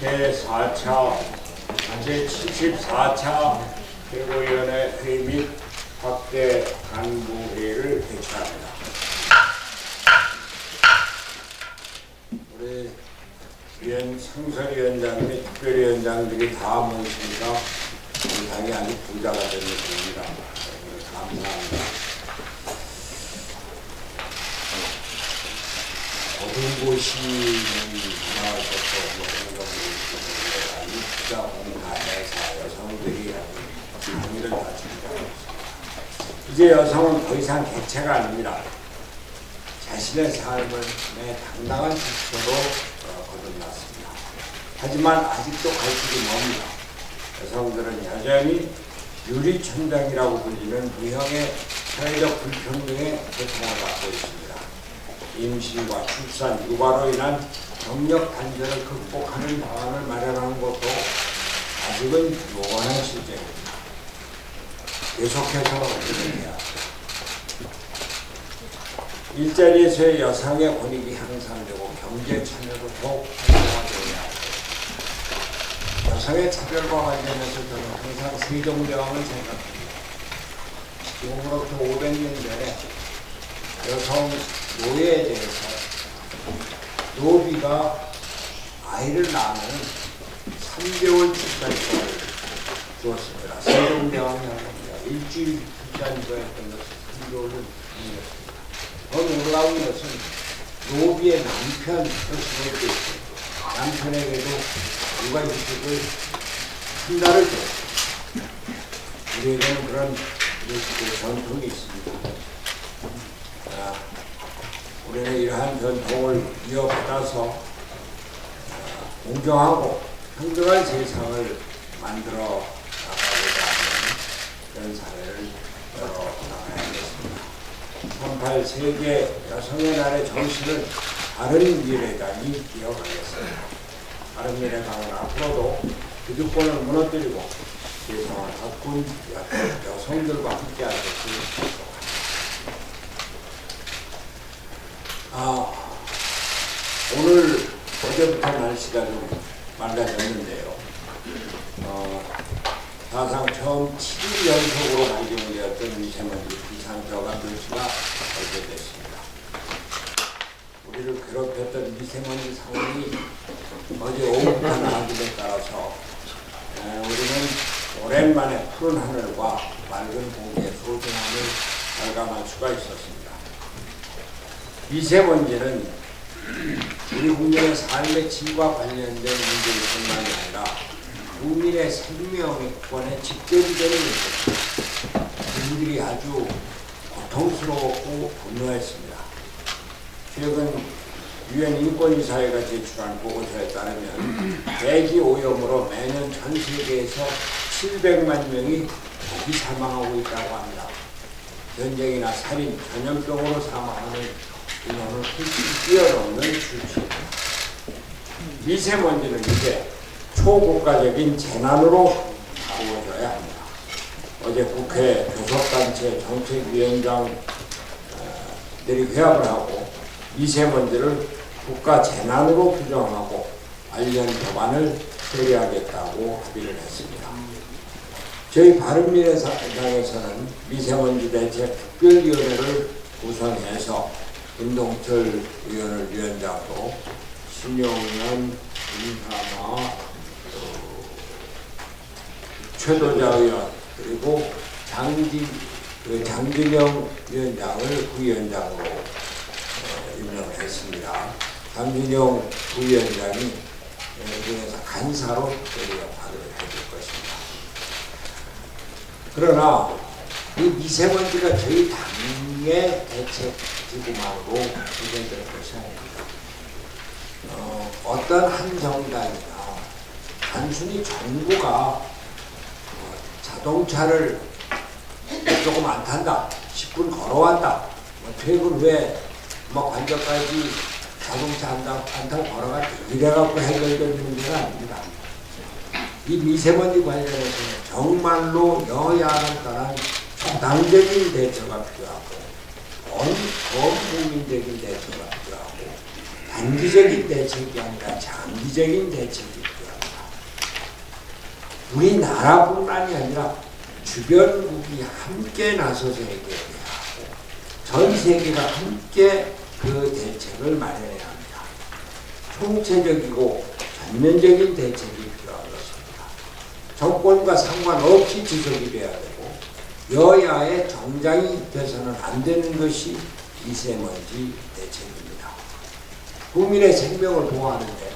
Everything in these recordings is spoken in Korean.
제4차, 제74차 최고위원회 회의 및 확대 간부회의를 개최합니다. 우리 상설위원장 및 특별위원장들이 다 모이시니까 우리 당이 아주 부자가 된 느낌입니다. 감사합니다. 고등고 시민이 나와서 부자 공사회사 여성들이 강의를 다 준비하고 있습니다. 이제 여성은 더 이상 객체가 아닙니다. 자신의 삶을 당당한 스스로로 거듭났습니다. 하지만 아직도 갈 길이 멉니다. 여성들은 여전히 유리천장이라고 불리는 무형의 사회적 불평등의 고통을 받고 있습니다. 임신과 출산, 육아로 인한 경력 단절을 극복하는 방안을 마련하는 것도 아직은 요원한 실정입니다. 계속해서 진행해야 합니다. 일자리에서의 여성의 권익이 향상되고 경제 참여도 더욱 활성화되어야 합니다. 여성의 차별과 관련해서 저는 항상 세종대왕을 생각합니다. 지금으로부터 500년 전에 여성 노예에 대해서 노비가 아이를 낳으면 3개월 출산휴가를 주었습니다. 세종대왕이 합니다. 일주일 출산휴가였던 것을 3개월을 주었습니다. 더 놀라운 것은 노비의 남편 것으로 있고 남편에게도 육아휴직을 한 달을 줬습니다. 우리에게는 그런 전통이 있습니다. 우리는 이러한 전통을 이어받아서 공정하고 평등한 세상을 만들어 나가고자 하는 그런 사회를 열어나가야겠습니다. 38 세계 여성의 날의 정신을 바른 미래당이 이어가겠습니다. 바른 미래당은 앞으로도 기득권을 무너뜨리고 세상을 바꾼 여성들과 함께할 것을 약속합니다. 오늘 어제부터 날씨가 좀 맑아졌는데요. 사상 처음 7일 연속으로 발견되었던 미세먼지 비상저감 조치가 발표됐습니다. 우리를 괴롭혔던 미세먼지 상황이 어제 오후부터 나아짐에 따라서 우리는 오랜만에 푸른 하늘과 맑은 공기의 소중함을 발감할 수가 있었습니다. 미세먼지는 우리 국민의 삶의 질과 관련된 문제뿐만이 아니라 국민의 생명권에 직결이 되는 문제입니다. 국민들이 아주 고통스러웠고 분노했습니다. 최근 유엔 인권이사회가 제출한 보고서에 따르면 대기 오염으로 매년 전 세계에서 700만 명이 독이 사망하고 있다고 합니다. 전쟁이나 살인, 전염병으로 사망하는 인원을 훨씬 뛰어넘는 수치입니다. 미세먼지는 이제 초국가적인 재난으로 다루어져야 합니다. 어제 국회 교섭단체 정책위원장들이 회합을 하고 미세먼지를 국가 재난으로 규정하고 관련 법안을 처리하겠다고 합의를 했습니다. 저희 바른미래당에서는 미세먼지 대책 특별위원회를 구성해서 김동철 위원장도 신용현, 김삼아, 최도자 의원 그리고 장진영 위원장을 부위원장으로 임명을 했습니다. 장진영 부위원장이 중에서 간사로 역할을 해줄 것입니다. 그러나 이 미세먼지가 저희 당의 대책지구만으로 구성될 것이 아닙니다. 어떤 한 정당이나 단순히 정부가 자동차를 조금 안 탄다, 10분 걸어간다, 퇴근 후에 관절까지 자동차 안 타고 걸어간다 이래갖고 해결될 문제가 아닙니다. 이 미세먼지 관련해서는 정말로 여야를 떠난 정당적인 대처가 필요하고 전 국민적인 대처가 필요하고 단기적인 대책이 아니라 장기적인 대책이 필요합니다. 우리나라뿐만이 아니라 주변국이 함께 나서서 해결해야 하고 전 세계가 함께 그 대책을 마련해야 합니다. 총체적이고 전면적인 대책이 필요한 것입니다. 정권과 상관없이 지속이 돼야 되고 여야의 정장이 돼서는 안 되는 것이 미세먼지 대책입니다. 국민의 생명을 보호하는데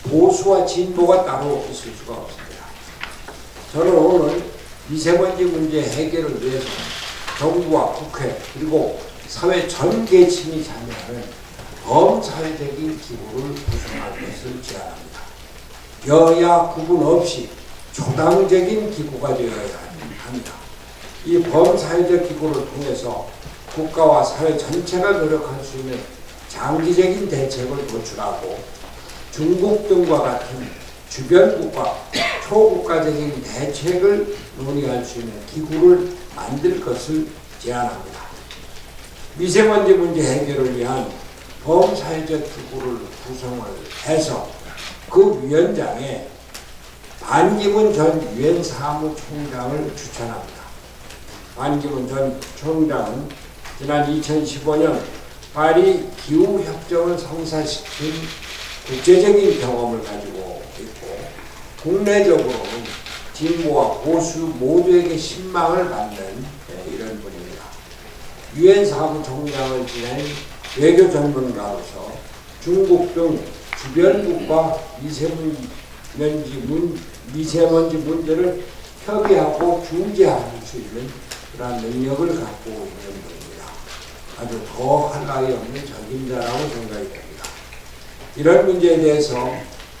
보수와 진보가 따로 있을 수가 없습니다. 저는 오늘 미세먼지 문제 해결을 위해서 정부와 국회 그리고 사회 전 계층이 참여하는 범사회적인 기구를 구성할 것을 제안합니다. 여야 구분 없이 초당적인 기구가 되어야 합니다. 이 범사회적 기구를 통해서 국가와 사회 전체가 노력할 수 있는 장기적인 대책을 도출하고 중국 등과 같은 주변국과 초국가적인 대책을 논의할 수 있는 기구를 만들 것을 제안합니다. 미세먼지 문제 해결을 위한 범사회적 기구를 구성을 해서 그 위원장에 반기문 전 유엔 사무총장을 추천합니다. 반기문 전 총장은 지난 2015년 파리 기후협정을 성사시킨 국제적인 경험을 가지고 있고 국내적으로는 진보와 보수 모두에게 신망을 받는 이런 분입니다. 유엔 사무총장을 지낸 외교 전문가로서 중국 등 주변국과 미세먼지 문제를 협의하고 중재할 수 있는 그런 능력을 갖고 있는 분입니다. 아주 더할 나위 없는 적임자라고 생각이 됩니다. 이런 문제에 대해서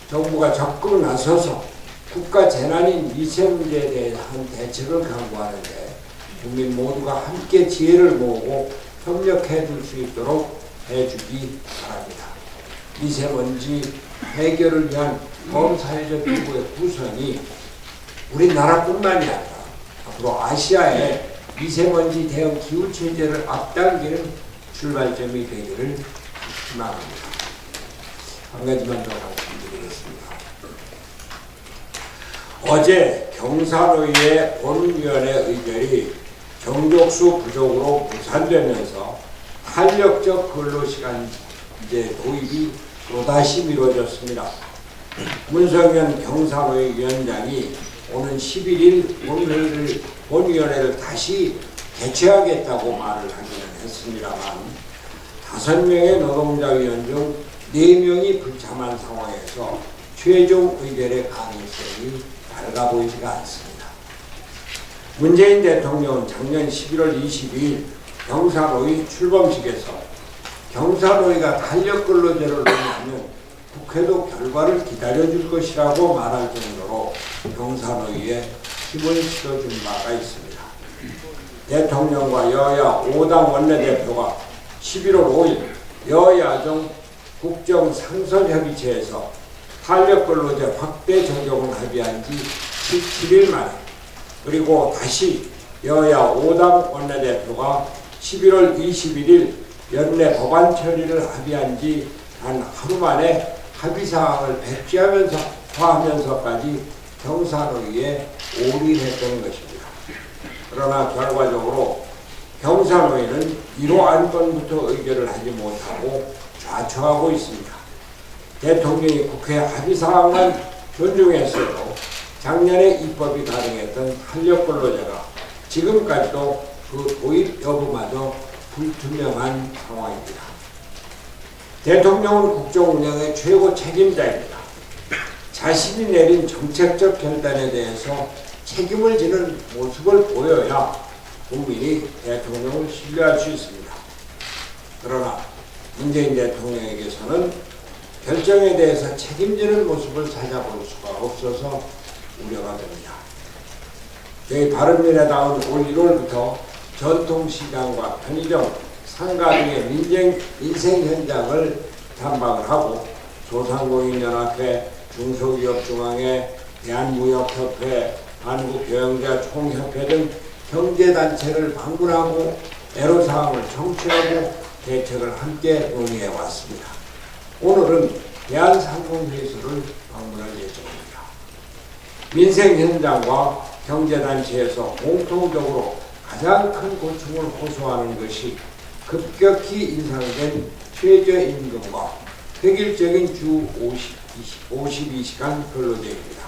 정부가 적극 나서서 국가 재난인 미세먼지에 대한 대책을 강구하는데 국민 모두가 함께 지혜를 모으고 협력해 줄 수 있도록 해주기 바랍니다. 미세먼지 해결을 위한 범사회적 기구의 구성이 우리나라뿐만이 아니라 앞으로 아시아의 미세먼지 대응 기후체제를 앞당기는 출발점이 되기를 희망합니다. 한 가지만 더 말씀드리겠습니다. 어제 경사노위의 본위원회 의결이 정족수 부족으로 무산되면서 탄력적 근로시간제 도입이 또다시 미뤄졌습니다. 문성현 경사노위 위원장이 오는 11일 본위원회를 다시 개최하겠다고 말을 하기는 했습니다만 5명의 노동자위원 중 4명이 불참한 상황에서 최종 의결의 가능성이 밝아 보이지가 않습니다. 문재인 대통령은 작년 11월 22일 경사노위 출범식에서 경사노위가 탄력근로제를 논의하면 국회도 결과를 기다려줄 것이라고 말할 정도로 경사노위에 힘을 실어준 바가 있습니다. 대통령과 여야 5당 원내대표가 11월 5일 여야정 국정상선협의체에서 탄력근로제 확대 적용을 합의한 지 17일 만에 그리고 다시 여야 5당 원내대표가 11월 21일 연내 법안 처리를 합의한 지 단 하루 만에 합의사항을 배치하면서까지 경사노위에 올인했던 것입니다. 그러나 결과적으로 경사노위는 1호 안건부터 의결을 하지 못하고 좌초하고 있습니다. 대통령이 국회 합의사항만 존중했어도 작년에 입법이 가능했던 탄력근로제가 지금까지도 그 도입 여부마저 불투명한 상황입니다. 대통령은 국정 운영의 최고 책임자입니다. 자신이 내린 정책적 결단에 대해서 책임을 지는 모습을 보여야 국민이 대통령을 신뢰할 수 있습니다. 그러나 문재인 대통령에게서는 결정에 대해서 책임지는 모습을 찾아볼 수가 없어서 우려가 됩니다. 저희 바른미래당은 올 1월부터 전통시장과 편의점, 상가 등의 민생 현장을 탐방을 하고 소상공인연합회, 중소기업중앙회, 대한무역협회, 한국경영자 총협회 등 경제단체를 방문하고 애로사항을 청취하고 대책을 함께 논의해 왔습니다. 오늘은 대한상공회의소를 방문할 예정입니다. 민생 현장과 경제단체에서 공통적으로 가장 큰 고충을 호소하는 것이 급격히 인상된 최저임금과 획일적인 주 52시간 근로제입니다.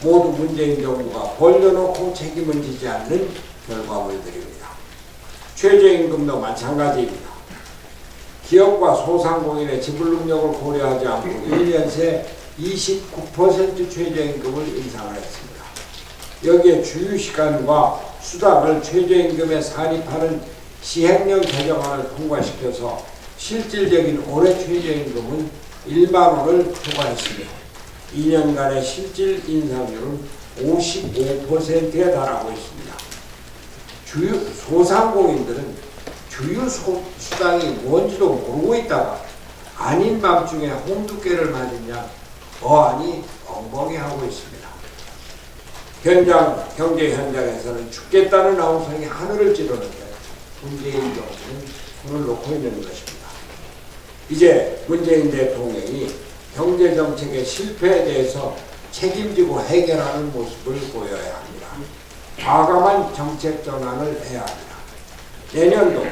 모두 문재인 정부가 벌려놓고 책임을 지지 않는 결과물들입니다. 최저임금도 마찬가지입니다. 기업과 소상공인의 지불 능력을 고려하지 않고 1년 새 29% 최저임금을 인상을 했습니다. 여기에 주휴시간과 수당을 최저임금에 산입하는 시행령 개정안을 통과시켜서 실질적인 올해 최저임금은 1만 원을 초과했으며 2년간의 실질 인상률은 55%에 달하고 있습니다. 소상공인들은 주휴수당이 뭔지도 모르고 있다가 아닌 밤중에 홍두깨를 맞으냐 어안이 엉벙이 하고 있습니다. 경제 현장에서는 죽겠다는 아우성이 하늘을 찌르는데 문재인 정부는 손을 놓고 있는 것입니다. 이제 문재인 대통령이 경제정책의 실패에 대해서 책임지고 해결하는 모습을 보여야 합니다. 과감한 정책 전환을 해야 합니다. 내년도,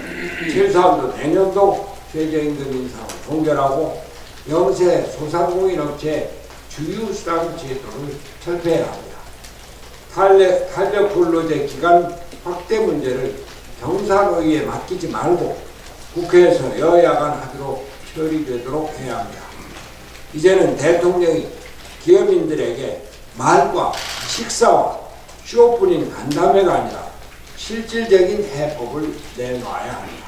최소한도 내년도 최저임금 인상을 종결하고 영세 소상공인 업체 주휴수당 제도를 철폐해야 합니다. 탄력 근로제 기간 확대 문제를 경사노위에 맡기지 말고 국회에서 여야 간 합의로 처리되도록 해야 합니다. 이제는 대통령이 기업인들에게 말과 식사와 쇼뿐인 간담회가 아니라 실질적인 해법을 내놔야 합니다.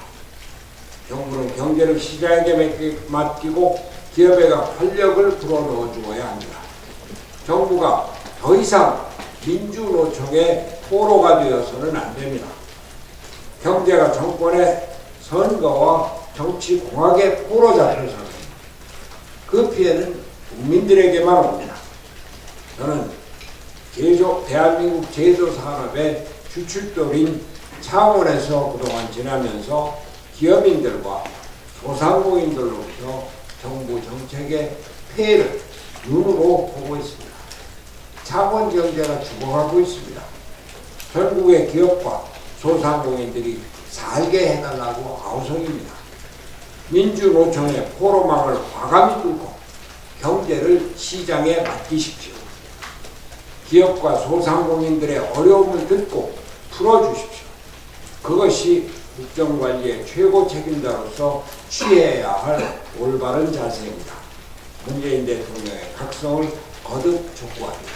정부는 경제를 시장에게 맡기고 기업에게 활력을 불어넣어 주어야 합니다. 정부가 더 이상 민주노총의 포로가 되어서는 안 됩니다. 경제가 정권의 선거와 정치공학의 포로 잡혀서는 그 피해는 국민들에게만 옵니다. 저는 대한민국 제조산업의 주춧돌인 창원에서 그동안 지나면서 기업인들과 소상공인들로부터 정부 정책의 폐해를 눈으로 보고 있습니다. 창원 경제가 죽어가고 있습니다. 전국의 기업과 소상공인들이 살게 해달라고 아우성입니다. 민주노총의 포로망을 과감히 뚫고 경제를 시장에 맡기십시오. 기업과 소상공인들의 어려움을 듣고 풀어주십시오. 그것이 국정관리의 최고 책임자로서 취해야 할 올바른 자세입니다. 문재인 대통령의 각성을 거듭 촉구합니다.